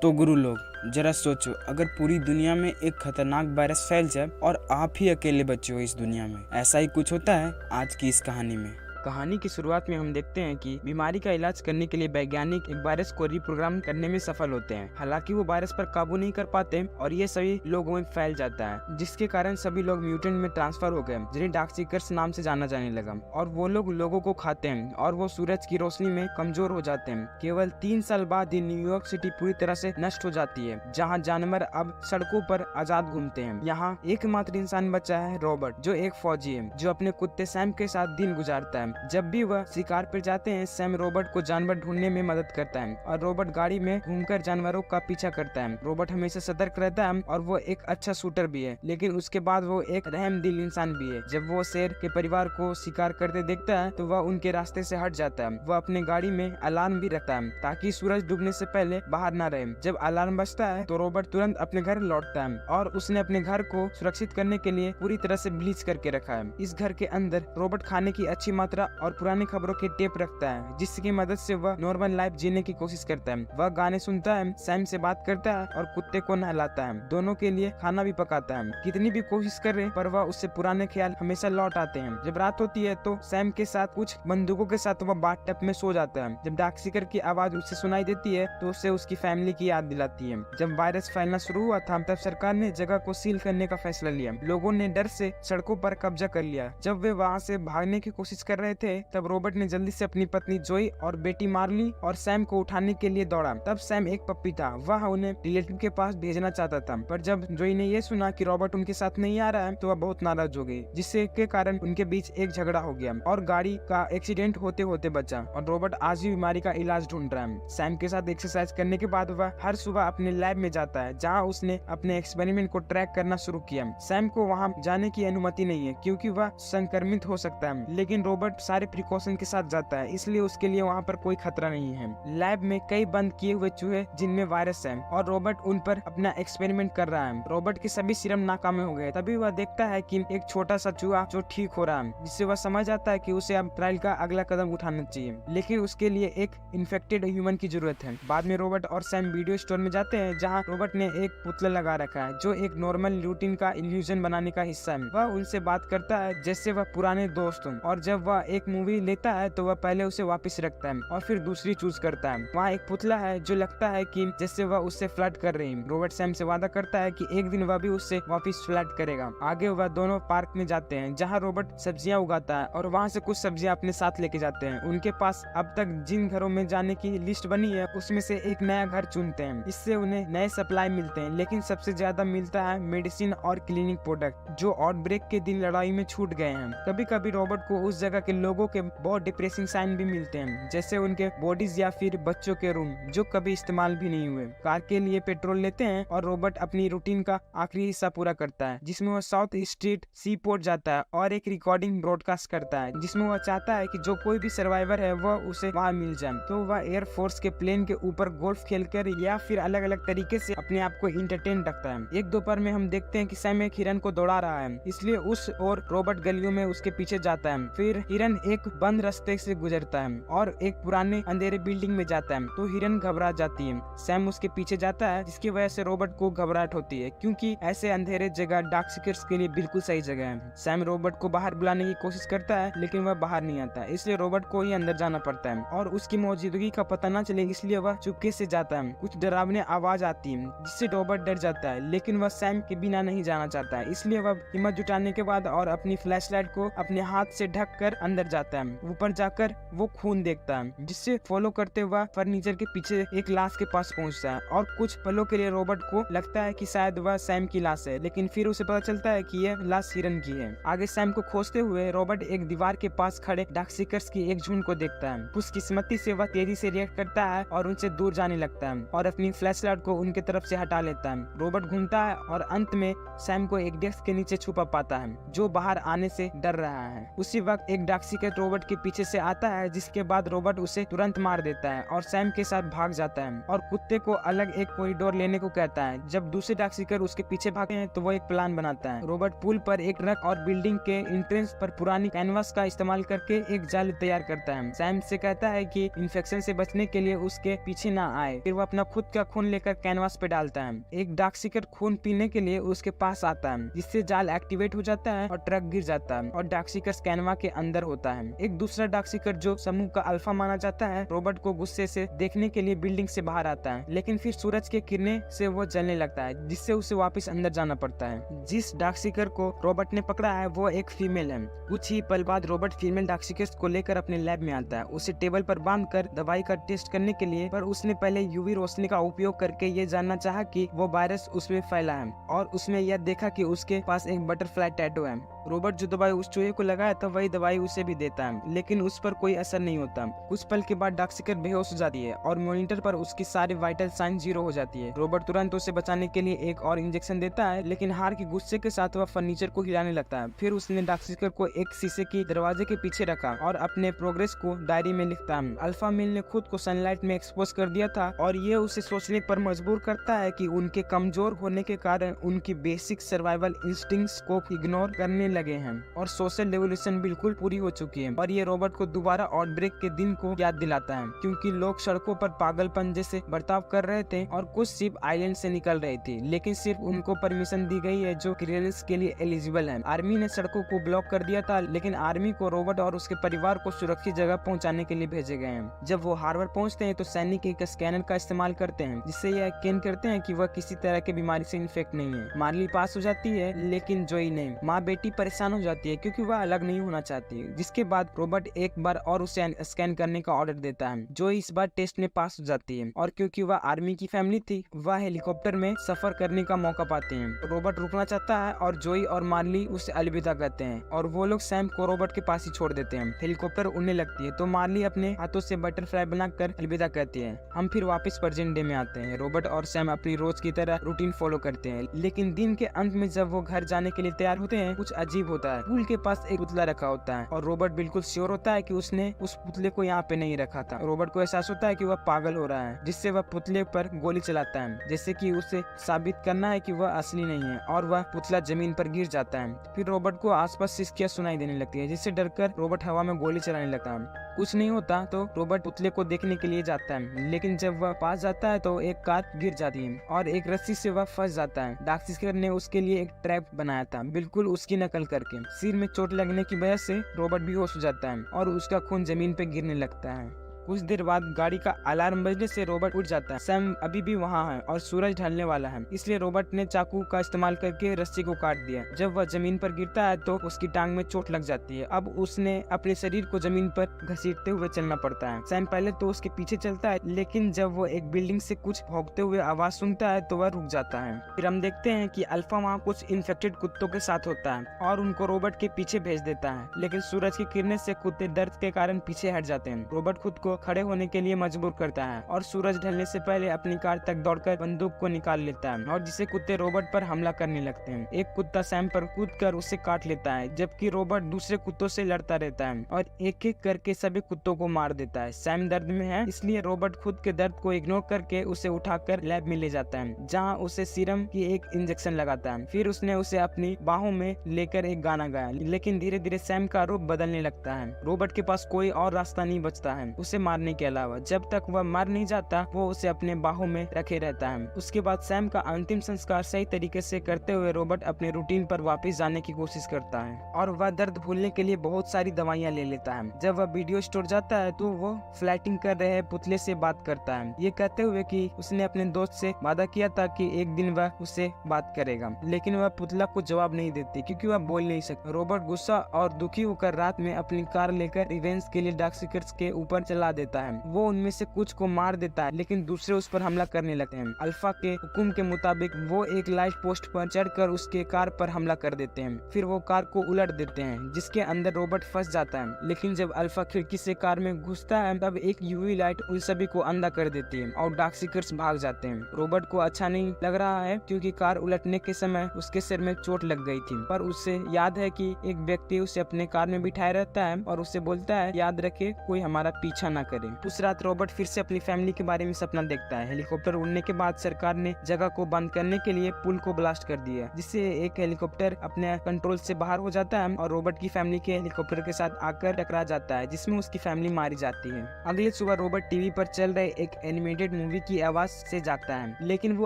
तो गुरु लोग, जरा सोचो, अगर पूरी दुनिया में एक खतरनाक वायरस फैल जाए और आप ही अकेले बचे हो इस दुनिया में। ऐसा ही कुछ होता है आज की इस कहानी में। कहानी की शुरुआत में हम देखते हैं कि बीमारी का इलाज करने के लिए वैज्ञानिक एक वायरस को रिप्रोग्राम करने में सफल होते हैं। हालांकि वो वायरस पर काबू नहीं कर पाते और ये सभी लोगों में फैल जाता है, जिसके कारण सभी लोग म्यूटेंट में ट्रांसफर हो गए, जिन्हें डार्क सीकर्स नाम से जाना जाने लगा। और वो लोग लोगों को खाते हैं और वो सूरज की रोशनी में कमजोर हो जाते हैं। केवल 3 साल बाद ही न्यूयॉर्क सिटी पूरी तरह से नष्ट हो जाती है, जहाँ जानवर अब सड़कों पर आजाद घूमते हैं। यहाँ एकमात्र इंसान बचा है, रॉबर्ट, जो एक फौजी है जो अपने कुत्ते सैम के साथ दिन गुजारता है। जब भी वह शिकार पर जाते हैं, सैम रॉबर्ट को जानवर ढूंढने में मदद करता है और रॉबर्ट गाड़ी में घूमकर जानवरों का पीछा करता है। रॉबर्ट हमेशा सतर्क रहता है और वो एक अच्छा शूटर भी है, लेकिन उसके बाद वो एक रहमदिल इंसान भी है। जब वो शेर के परिवार को शिकार करते देखता है तो वह उनके रास्ते से हट जाता है। वह अपने गाड़ी में अलार्म भी रखता है ताकि सूरज डूबने से पहले बाहर न रहे। जब अलार्म बजता है तो रॉबर्ट तुरंत अपने घर लौटता है और उसने अपने घर को सुरक्षित करने के लिए पूरी तरह से ब्लीच करके रखा है। इस घर के अंदर रॉबर्ट खाने की अच्छी मात्रा और पुरानी खबरों के टेप रखता है, जिसकी मदद से वह नॉर्मल लाइफ जीने की कोशिश करता है। वह गाने सुनता है, सैम से बात करता है और कुत्ते को नहलाता है। दोनों के लिए खाना भी पकाता है। कितनी भी कोशिश कर रहे पर वह उससे पुराने ख्याल हमेशा लौट आते हैं। जब रात होती है तो सैम के साथ कुछ बंदूकों के साथ वह बाथटब में सो जाता है। जब डार्क सीकर की आवाज उसे सुनाई देती है तो उसे उसकी फैमिली की याद दिलाती है। जब वायरस फैलना शुरू हुआ था तब सरकार ने जगह को सील करने का फैसला लिया। लोगों ने डर से सड़कों पर कब्जा कर लिया। जब वे वहाँ से भागने की कोशिश कर रहे थे तब रॉबर्ट ने जल्दी से अपनी पत्नी जोई और बेटी मार्ली और सैम को उठाने के लिए दौड़ा। तब सैम एक पप्पी था, वह उन्हें रिलेटिव के पास भेजना चाहता था, पर जब जोई ने ये सुना कि रॉबर्ट उनके साथ नहीं आ रहा है तो वह बहुत नाराज हो गई, जिससे के कारण उनके बीच एक झगड़ा हो गया और गाड़ी का एक्सीडेंट होते होते बचा। और रॉबर्ट आज भी बीमारी का इलाज ढूंढ रहा है। सैम के साथ एक्सरसाइज करने के बाद वह हर सुबह अपने लैब में जाता है, जहाँ उसने अपने एक्सपेरिमेंट को ट्रैक करना शुरू किया। सैम को वहाँ जाने की अनुमति नहीं है क्योंकि वह संक्रमित हो सकता है, लेकिन रॉबर्ट सारे प्रिकॉशन के साथ जाता है, इसलिए उसके लिए वहाँ पर कोई खतरा नहीं है। लैब में कई बंद किए हुए चूहे जिनमें वायरस है और रॉबर्ट उन पर अपना एक्सपेरिमेंट कर रहा है। रॉबर्ट के सभी सीरम नाकाम हो गए। तभी वह देखता है कि एक छोटा सा चूहा जो ठीक हो रहा है, जिससे वह समझ आता है कि उसे अब ट्रायल का अगला कदम उठाना चाहिए, लेकिन उसके लिए एक इन्फेक्टेड ह्यूमन की जरूरत है। बाद में रॉबर्ट और सैम वीडियो स्टोर में जाते हैं, जहाँ रॉबर्ट ने एक पुतला लगा रखा है जो एक नॉर्मल रूटीन का इल्यूजन बनाने का हिस्सा है। वह उनसे बात करता है जैसे वह पुराने दोस्त हों, और जब वह एक मूवी लेता है तो वह पहले उसे वापस रखता है और फिर दूसरी चूज करता है। वहाँ एक पुतला है जो लगता है कि जैसे वह उससे फ्लर्ट कर रही है। रॉबर्ट सैम से वादा करता है कि एक दिन वह भी उससे वापस फ्लर्ट करेगा। आगे वह दोनों पार्क में जाते हैं, जहाँ रॉबर्ट सब्जियां उगाता है और वहाँ से कुछ सब्जियां अपने साथ लेके जाते हैं। उनके पास अब तक जिन घरों में जाने की लिस्ट बनी है उसमें से एक नया घर चुनते हैं। इससे उन्हें नए सप्लाई मिलते हैं, लेकिन सबसे ज्यादा मिलता है मेडिसिन और क्लीनिक प्रोडक्ट जो आउटब्रेक के दिन लड़ाई में छूट गए हैं। कभी कभी रॉबर्ट को उस जगह के लोगों के बहुत डिप्रेसिंग साइन भी मिलते हैं, जैसे उनके बॉडीज या फिर बच्चों के रूम जो कभी इस्तेमाल भी नहीं हुए। कार के लिए पेट्रोल लेते हैं और रॉबर्ट अपनी रूटीन का आखिरी हिस्सा पूरा करता है, जिसमें वह साउथ स्ट्रीट सी पोर्ट जाता है और एक रिकॉर्डिंग ब्रॉडकास्ट करता है, जिसमें वह चाहता है कि जो कोई भी सर्वाइवर है वह उसे वहाँ मिल जाए। तो वह एयरफोर्स के प्लेन के ऊपर गोल्फ खेलकर या फिर अलग अलग तरीके से अपने आप को इंटरटेन रखता है। एक दोपहर में हम देखते हैं कि सैम एक हिरन को दौड़ा रहा है, इसलिए उस और रॉबर्ट गलियों में उसके पीछे जाता है। फिर हिरन एक बंद रास्ते से गुजरता है और एक पुराने अंधेरे बिल्डिंग में जाता है, तो हिरन घबरा जाती है। सैम उसके पीछे जाता है, जिसकी वजह से रॉबर्ट को घबराहट होती है, क्योंकि ऐसे अंधेरे जगह डार्क सीकर्स के लिए बिल्कुल सही जगह है। सैम रॉबर्ट को बाहर बुलाने की कोशिश करता है, लेकिन वह बाहर नहीं आता, इसलिए रॉबर्ट को ही अंदर जाना पड़ता है और उसकी मौजूदगी का पता न चले इसलिए वह चुपके से जाता है। कुछ डरावनी आवाज आती है जिससे रॉबर्ट डर जाता है, लेकिन वह सैम के बिना नहीं जाना चाहता है, इसलिए वह हिम्मत जुटाने के बाद और अपनी फ्लैशलाइट को अपने हाथ से ढक कर अंदर जाता है। ऊपर जाकर वो खून देखता है, जिससे फॉलो करते हुए फर्नीचर के पीछे एक लाश के पास पहुंचता है और कुछ पलों के लिए रॉबर्ट को लगता है कि शायद वह सैम की लाश है, लेकिन फिर उसे पता चलता है कि यह लाश हिरन की है। आगे सैम को खोजते हुए रॉबर्ट एक दीवार के पास खड़े डार्क सीकर्स की एक झुंड को देखता है। खुशकिस्मती से वह तेजी से रिएक्ट करता है और उनसे दूर जाने लगता है और अपनी फ्लैशलाइट को उनके तरफ से हटा लेता है। रॉबर्ट घूमता है और अंत में सैम को एक डेस्क के नीचे छुपा पाता है, जो बाहर आने से डर रहा है। उसी वक्त एक डार्क सिकेट रोबोट के पीछे से आता है, जिसके बाद रोबोट उसे तुरंत मार देता है और सैम के साथ भाग जाता है और कुत्ते को अलग एक कॉरिडोर लेने को कहता है। जब दूसरे डार्क सीकर उसके पीछे भागते हैं तो वो एक प्लान बनाता है। रोबोट पुल पर एक ट्रक और बिल्डिंग के एंट्रेंस पर पुरानी कैनवास का इस्तेमाल करके एक जाल तैयार करता है। सैम से कहता है कि इन्फेक्शन से बचने के लिए उसके पीछे ना आए। फिर वो अपना खुद का खून लेकर कैनवास पे डालता है। एक डार्क सीकर खून पीने के लिए उसके पास आता है, जिससे जाल एक्टिवेट हो जाता है और ट्रक गिर जाता है और डार्क सीकर कैनवा के अंदर होता है। एक दूसरा डार्क सीकर जो समूह का अल्फा माना जाता है, रोबोट को गुस्से से देखने के लिए बिल्डिंग से बाहर आता है, लेकिन फिर सूरज के किरणें से वो जलने लगता है, जिससे उसे वापस अंदर जाना पड़ता है। जिस डार्क सीकर को रोबोट ने पकड़ा है वो एक फीमेल है। कुछ ही पल बाद रोबोट फीमेल डार्क सीकर को लेकर अपने लैब में आता है, उसे टेबल पर बांधकर दवाई का टेस्ट करने के लिए, पर उसने पहले यूवी रोशनी का उपयोग करके ये जानना चाहा कि वो वायरस उसमें फैला है और उसमें यह देखा कि उसके पास एक बटरफ्लाई टैटू है। रोबोट जो दवाई उस चूहे को लगाया था वही दवाई उसे भी देता है, लेकिन उस पर कोई असर नहीं होता। कुछ पल के बाद डार्क सीकर बेहोश हो जाती है और मॉनिटर पर उसकी सारी वाइटल साइन 0 हो जाती है। रोबोट तुरंत उसे बचाने के लिए एक और इंजेक्शन देता है, लेकिन हार के गुस्से के साथ वह फर्नीचर को हिलाने लगता है। फिर उसने डार्क सीकर को एक शीशे की दरवाजे के पीछे रखा और अपने प्रोग्रेस को डायरी में लिखता है। अल्फा मेल ने खुद को सनलाइट में एक्सपोज कर दिया था और ये उसे सोचने पर मजबूर करता है कि उनके कमजोर होने के कारण उनकी बेसिक सर्वाइवल इंस्टिंक्ट्स को इग्नोर करने लगे हैं और सोशल रेवोल्यूशन बिल्कुल पूरी हो चुकी है। और ये रोबोट को दोबारा आउटब्रेक के दिन को याद दिलाता है, क्योंकि लोग सड़कों पर पागलपन जैसे बर्ताव कर रहे थे और कुछ शिप आइलैंड से निकल रही थी, लेकिन सिर्फ उनको परमिशन दी गई है जो क्लियरेंस के लिए एलिजिबल है। आर्मी ने सड़कों को ब्लॉक कर दिया था, लेकिन आर्मी को रोबोट और उसके परिवार को सुरक्षित जगह पहुंचाने के लिए भेजे गए हैं। जब वो हार्बर पहुंचते हैं तो सैनिक एक स्कैनर का इस्तेमाल करते हैं, जिससे यह यकीन करते हैं कि वह किसी तरह की बीमारी से इन्फेक्ट नहीं है। मार्ली पास हो जाती है, लेकिन जोई नहीं। माँ बेटी परेशान हो जाती है क्योंकि वह अलग नहीं होना चाहती। जिसके बाद रोबोट एक बार और उसे स्कैन करने का ऑर्डर देता है। जोई इस बार टेस्ट में पास हो जाती है और क्योंकि वह आर्मी की फैमिली थी, वह हेलीकॉप्टर में सफर करने का मौका पाते हैं। रोबोट रुकना चाहता है और जोई और मार्ली उसे अलविदा कहते हैं और वो लोग सैम को रोबोट के पास ही छोड़ देते हैं। हेलीकॉप्टर उड़ने लगती है तो मार्ली अपने हाथों से बटरफ्लाई बनाकर अलविदा कहती है। हम फिर वापस प्रेजेंट डे में आते हैं। रोबोट और सैम अपनी रोज की तरह रूटीन फॉलो करते हैं, लेकिन दिन के अंत में जब वो घर जाने के लिए तैयार होते हैं, कुछ अजीब होता है। पूल के पास एक पुतला रखा होता है और रोबोट बिल्कुल श्योर होता है कि उसने उस पुतले को यहाँ पे नहीं रखा था। रोबोट को एहसास होता है कि वह पागल हो रहा है, जिससे वह पुतले पर गोली चलाता है, जैसे कि उसे साबित करना है कि वह असली नहीं है, और वह पुतला जमीन पर गिर जाता है। फिर रोबोट को आसपास सिसकियां सुनाई देने लगती है, जिससे डरकर रोबोट हवा में गोली चलाने लगता है। कुछ नहीं होता तो रोबोट पुतले को देखने के लिए जाता है, लेकिन जब वह पास जाता है तो एक कार गिर जाती है और एक रस्सी से वह फंस जाता है। डार्क सीकर ने उसके लिए एक ट्रैप बनाया था, बिल्कुल उसकी नकल करके। सिर में चोट लगने की वजह से रोबोट बेहोश हो जाता है और उसका खून जमीन पे गिरने लगता है। कुछ देर बाद गाड़ी का अलार्म बजने से रोबोट उठ जाता है। सैम अभी भी वहाँ है और सूरज ढलने वाला है, इसलिए रोबोट ने चाकू का इस्तेमाल करके रस्सी को काट दिया। जब वह जमीन पर गिरता है तो उसकी टांग में चोट लग जाती है। अब उसने अपने शरीर को जमीन पर घसीटते हुए चलना पड़ता है। सैम पहले तो उसके पीछे चलता है, लेकिन जब वो एक बिल्डिंग से कुछ भौंकते हुए आवाज सुनता है तो वह रुक जाता है। फिर हम देखते हैं कि अल्फा वहाँ कुछ इन्फेक्टेड कुत्तों के साथ होता है और उनको रोबोट के पीछे भेज देता है, लेकिन सूरज की किरणें से कुत्ते दर्द के कारण पीछे हट जाते हैं। रोबोट खुद को खड़े होने के लिए मजबूर करता है और सूरज ढलने से पहले अपनी कार तक दौड़कर बंदूक को निकाल लेता है और जिसे कुत्ते रोबोट पर हमला करने लगते हैं। एक कुत्ता सैम पर कूदकर उसे काट लेता है, जबकि रोबोट दूसरे कुत्तों से लड़ता रहता है और एक एक करके सभी कुत्तों को मार देता है। सैम दर्द में है, इसलिए रोबोट खुद के दर्द को इग्नोर करके उसे उठाकर लैब में ले जाता है, जहाँ उसे सीरम की एक इंजेक्शन लगाता है। फिर उसने उसे अपनी बाहों में लेकर एक गाना गाया, लेकिन धीरे धीरे सैम का रूप बदलने लगता है। रोबोट के पास कोई और रास्ता नहीं बचता है उसे मारने के अलावा। जब तक वह मर नहीं जाता वो उसे अपने बाहों में रखे रहता है। उसके बाद सैम का अंतिम संस्कार सही तरीके से करते हुए रोबोट अपने रूटीन पर वापस जाने की कोशिश करता है और वह दर्द भूलने के लिए बहुत सारी दवाइयाँ ले लेता है। जब वह वीडियो स्टोर जाता है तो वो फ्लैटिंग कर रहे पुतले से बात करता है, ये कहते हुए कि उसने अपने दोस्त से वादा किया था कि एक दिन वह उससे बात करेगा, लेकिन वह पुतला को जवाब नहीं देती क्योंकि वह बोल नहीं सकता। रोबोट गुस्सा और दुखी होकर रात में अपनी कार लेकर रिवेंज के लिए डार्क सीकर्स के ऊपर चला देता है। वो उनमें से कुछ को मार देता है लेकिन दूसरे उस पर हमला करने लगते हैं। अल्फा के हुक्म के मुताबिक वो एक लाइट पोस्ट पर चढ़कर उसके कार पर हमला कर देते हैं। फिर वो कार को उलट देते हैं जिसके अंदर रॉबर्ट फंस जाता है। लेकिन जब अल्फा खिड़की से कार में घुसता है तब एक यूवी लाइट उन सभी को अंधा कर देती है और डार्क सीकर्स भाग जाते हैं। रॉबर्ट को अच्छा नहीं लग रहा है क्योंकि कार उलटने के समय उसके सिर में चोट लग गई थी, पर उसे याद है कि एक व्यक्ति उसे अपने कार में बिठाए रहता है और उससे बोलता है याद रखे कोई हमारा पीछा ना करे। उस रात रॉबर्ट फिर से अपनी फैमिली के बारे में सपना देखता है। हेलीकॉप्टर उड़ने के बाद सरकार ने जगह को बंद करने के लिए पुल को ब्लास्ट कर दिया जिससे एक हेलीकॉप्टर अपने कंट्रोल से बाहर हो जाता है और रॉबर्ट की फैमिली के हेलीकॉप्टर के साथ आकर टकरा जाता है जिसमें उसकी फैमिली मारी जाती है। अगले सुबह रॉबर्ट टीवी पर चल रहे एक एनिमेटेड मूवी की आवाज से जागता है लेकिन वो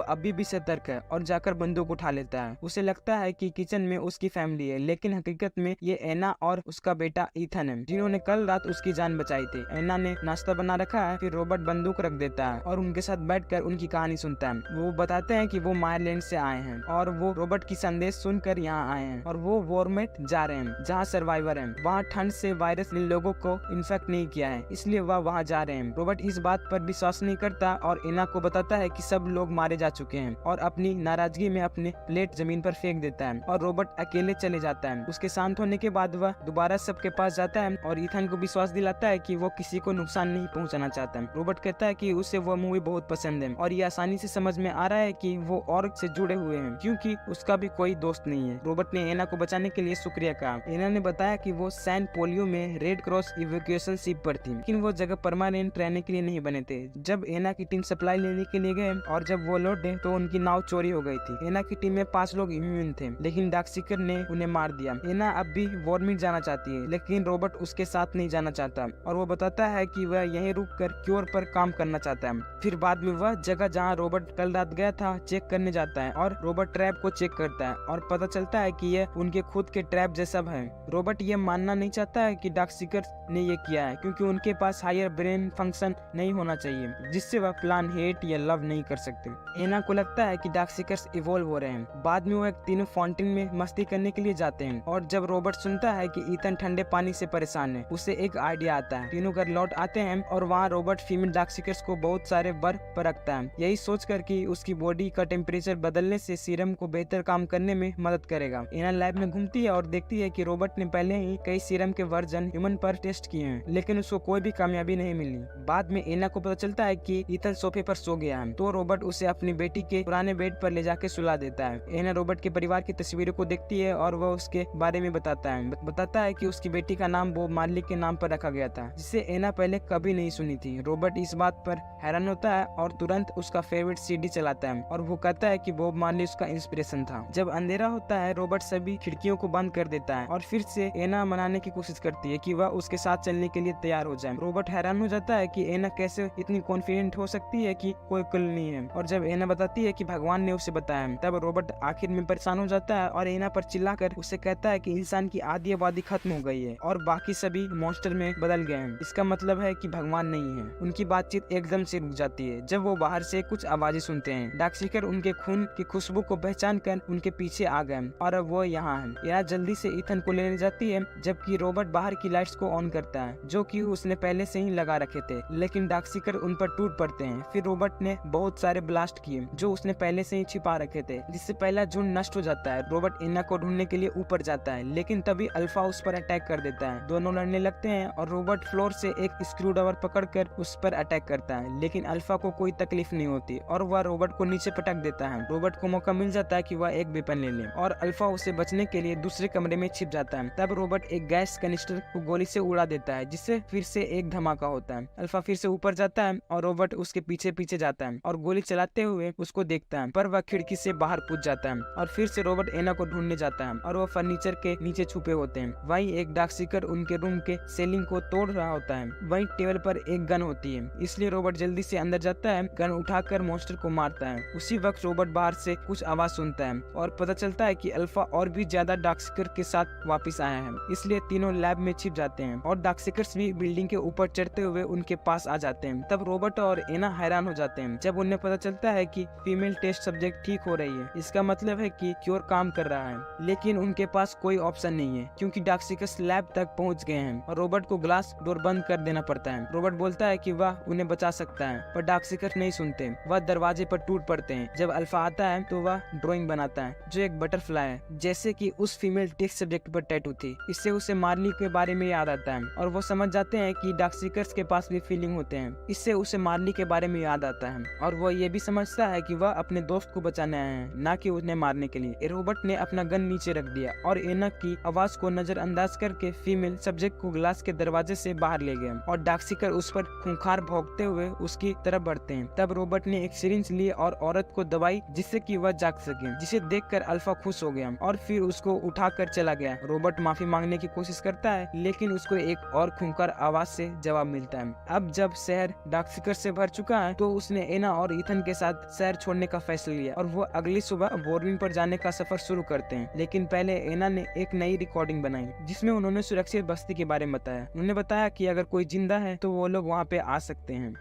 अभी भी सतर्क है और जाकर बंदूक उठा लेता है। उसे लगता है कि किचन में उसकी फैमिली है लेकिन हकीकत में ये एना और उसका बेटा ईथन है जिन्होंने कल रात उसकी जान बचाई थी। एना ने नाश्ता बना रखा है। फिर रॉबर्ट बंदूक रख देता है और उनके साथ बैठकर उनकी कहानी सुनता है। वो बताते हैं कि वो मायरलैंड से आए हैं और वो रॉबर्ट की संदेश सुनकर यहाँ आए हैं और वो वॉरमेट जा रहे हैं जहाँ सर्वाइवर है। वहाँ ठंड से वायरस इन लोगों को इन्फेक्ट नहीं किया है इसलिए वह वहाँ जा रहे हैं। रॉबर्ट इस बात पर विश्वास नहीं करता और एना को बताता है कि सब लोग मारे जा चुके हैं और अपनी नाराजगी में अपने प्लेट जमीन पर फेंक देता है और रॉबर्ट अकेले चले जाता है। उसके शांत होने के बाद वह दोबारा सबके पास जाता है और ईथन को विश्वास दिलाता है कि वो किसी को नुकसान नहीं पहुंचाना चाहता है। रॉबर्ट कहता है कि उसे वो मूवी बहुत पसंद है और ये आसानी से समझ में आ रहा है कि वो और से जुड़े हुए हैं क्योंकि उसका भी कोई दोस्त नहीं है। रॉबर्ट ने एना को बचाने के लिए शुक्रिया कहा। एना ने बताया कि वो सैन पोलियो में रेड क्रॉस इवैक्यूएशन शिप पर थी लेकिन वो जगह परमानेंट रहने के लिए नहीं बने थे। जब एना की टीम सप्लाई लेने के लिए गए और जब वो लौटे तो उनकी नाव चोरी हो गई थी। एना की टीम में 5 लोग इम्यून थे लेकिन डार्क सीकर ने उन्हें मार दिया। एना अब भी वॉरमिट जाना चाहती है लेकिन रॉबर्ट उसके साथ नहीं जाना चाहता और वो बताता है कि वह यहीं रुककर क्योर पर काम करना चाहता है। फिर बाद में वह जगह जहाँ रॉबर्ट कल रात गया था चेक करने जाता है और रॉबर्ट ट्रैप को चेक करता है और पता चलता है कि यह उनके खुद के ट्रैप जैसा है। रॉबर्ट ये मानना नहीं चाहता है कि डार्क सीकर ने ये किया है क्योंकि उनके पास हायर ब्रेन फंक्शन नहीं होना चाहिए जिससे वह प्लान हेट या लव नहीं कर सकते। एना को लगता है कि डार्क सीकर्स इवॉल्व हो रहे हैं। बाद में वो एक तीनों फाउंटेन में मस्ती करने के लिए जाते हैं और जब रॉबर्ट सुनता है कि ईथन ठंडे पानी से परेशान है उसे एक आइडिया आता है। तीनों घर लौट आते हैं और वहाँ रॉबर्ट फीमेल डार्क सीकर्स को बहुत सारे बर्फ पर रखता है यही सोचकर कि उसकी बॉडी का टेम्परेचर बदलने से सीरम को बेहतर काम करने में मदद करेगा। एना लैब में घूमती है और देखती है कि रॉबर्ट ने पहले ही कई सीरम के वर्जन ह्यूमन पर टेस्ट किए हैं लेकिन उसको कोई भी कामयाबी नहीं मिली। बाद में एना को पता चलता है कि ईथन सोफे पर सो गया है तो रॉबर्ट उसे अपनी बेटी के पुराने बेड पर ले जाके सुला देता है। एना रॉबर्ट के परिवार की तस्वीरों को देखती है और वह उसके बारे में बताता है कि उसकी बेटी का नाम बॉब मार्ली के नाम पर रखा गया था जिसे एना पहले कभी नहीं सुनी थी। रॉबर्ट इस बात पर हैरान होता है और तुरंत उसका फेवरेट सीडी चलाता है और वो कहता है कि बॉब मार्ली उसका इंस्पिरेशन था। जब अंधेरा होता है रॉबर्ट सभी खिड़कियों को बंद कर देता है और फिर से एना मनाने की कोशिश करती है कि वह उसके साथ चलने के लिए तैयार हो जाए। रॉबर्ट हैरान हो जाता है कि एना कैसे इतनी कॉन्फिडेंट हो सकती है कि कोई कुल नहीं है और जब एना बताती है कि भगवान ने उसे बताया तब रॉबर्ट आखिर में परेशान हो जाता है और एना पर चिल्लाकर उसे कहता है कि इंसान की आधी आबादी खत्म हो गई है और बाकी सभी मॉन्स्टर में बदल गए हैं। इसका मतलब है कि भगवान नहीं है। उनकी बातचीत एकदम से रुक जाती है जब वो बाहर से कुछ आवाजें सुनते हैं। डार्क सीकर उनके खून की खुशबू को पहचान कर उनके पीछे आ गए और अब वो यहाँ है। एना जल्दी से ईथन को लेने जाती है जबकि रॉबर्ट बाहर की लाइट्स को ऑन करता है जो कि उसने पहले से ही लगा रखे थे लेकिन डार्क सीकर उन पर टूट पड़ते हैं। फिर रॉबर्ट ने बहुत सारे ब्लास्ट किए जो उसने पहले से ही छिपा रखे थे जिससे पहला झुंड नष्ट हो जाता है। रॉबर्ट एना को ढूंढने के लिए ऊपर जाता है लेकिन तभी अल्फा उस पर अटैक कर देता है। दोनों लड़ने लगते हैं और रॉबर्ट फ्लोर से एक स्क्रू ड्राइवर पकड़कर उस पर अटैक करता है लेकिन अल्फा को कोई तकलीफ नहीं होती और वह रॉबर्ट को नीचे पटक देता है। रॉबर्ट को मौका मिल जाता है कि वह एक वेपन ले ले और अल्फा उसे बचने के लिए दूसरे कमरे में छिप जाता है। तब रॉबर्ट एक गैस कनिस्टर को गोली से उड़ा देता है जिससे फिर से एक धमाका होता है। अल्फा फिर से ऊपर जाता है और रॉबर्ट उसके पीछे पीछे जाता है और गोली चलाते हुए उसको देखता है पर वह खिड़की से बाहर कूद जाता है और फिर से रॉबर्ट एना को ढूंढने जाता है और वह फर्नीचर के नीचे छुपे होते हैं। वहीं एक डार्क सीकर उनके रूम के सेलिंग को तोड़ रहा होता है। वहीं टेबल पर एक गन होती है इसलिए रॉबर्ट जल्दी से अंदर जाता है, गन उठाकर मॉन्स्टर को मारता है। उसी वक्त रॉबर्ट बाहर से कुछ आवाज सुनता है और पता चलता है कि अल्फा और भी ज्यादा डार्क सीकर के साथ वापस आया है। इसलिए तीनों लैब में छिप जाते हैं और डार्क सीकर्स भी बिल्डिंग के ऊपर चढ़ते हुए उनके पास आ जाते हैं। तब रॉबर्ट और एना हैरान हो जाते हैं जब उन्हें पता चलता है कि फीमेल टेस्ट सब्जेक्ट ठीक हो रही है। इसका मतलब है कि क्योर काम कर रहा है लेकिन उनके पास कोई ऑप्शन नहीं है क्योंकि डार्क सीकर्स लैब तक पहुंच गए हैं और रॉबर्ट को ग्लास डोर बंद कर देना पड़ता पड़ता है। रॉबर्ट बोलता है कि वह उन्हें बचा सकता है, पर डार्क सीकर नहीं सुनते। वह दरवाजे पर टूट पड़ते हैं। जब अल्फा आता है तो वह ड्राइंग बनाता है जो एक बटरफ्लाई है, जैसे कि उस फीमेल टेस्ट सब्जेक्ट पर टैटू थी। इससे उसे मार्ली के बारे में याद आता है और वो समझ जाते हैं कि डार्क सीकर्स के पास भी फीलिंग होते हैं। इससे उसे मार्ली के बारे में याद आता है और वो ये भी समझता है कि वह अपने दोस्त को बचाने आए हैं, ना कि उन्हें मारने के लिए। रॉबर्ट ने अपना गन नीचे रख दिया और एनक की आवाज को नजरअंदाज करके फीमेल सब्जेक्ट को ग्लास के दरवाजे से बाहर ले गए और डार्क सीकर उस पर खूंखार भौंकते हुए उसकी तरफ बढ़ते हैं। तब रॉबर्ट ने एक सिरिंज ली और औरत को दवाई जिससे कि वह जाग सके, जिसे देखकर अल्फा खुश हो गया और फिर उसको उठाकर चला गया। रॉबर्ट माफी मांगने की कोशिश करता है, लेकिन उसको एक और खूंखार आवाज से जवाब मिलता है। अब जब शहर डार्क सीकर से भर चुका है तो उसने एना और ईथन के साथ शहर छोड़ने का फैसला लिया और वो अगली सुबह बोरविन पर जाने का सफर शुरू करते हैं। लेकिन पहले एना ने एक नई रिकॉर्डिंग बनाई जिसमें उन्होंने सुरक्षित बस्ती के बारे में बताया। उन्होंने बताया कि अगर कोई जिंदा है तो वो लोग वहाँ पे आ सकते हैं।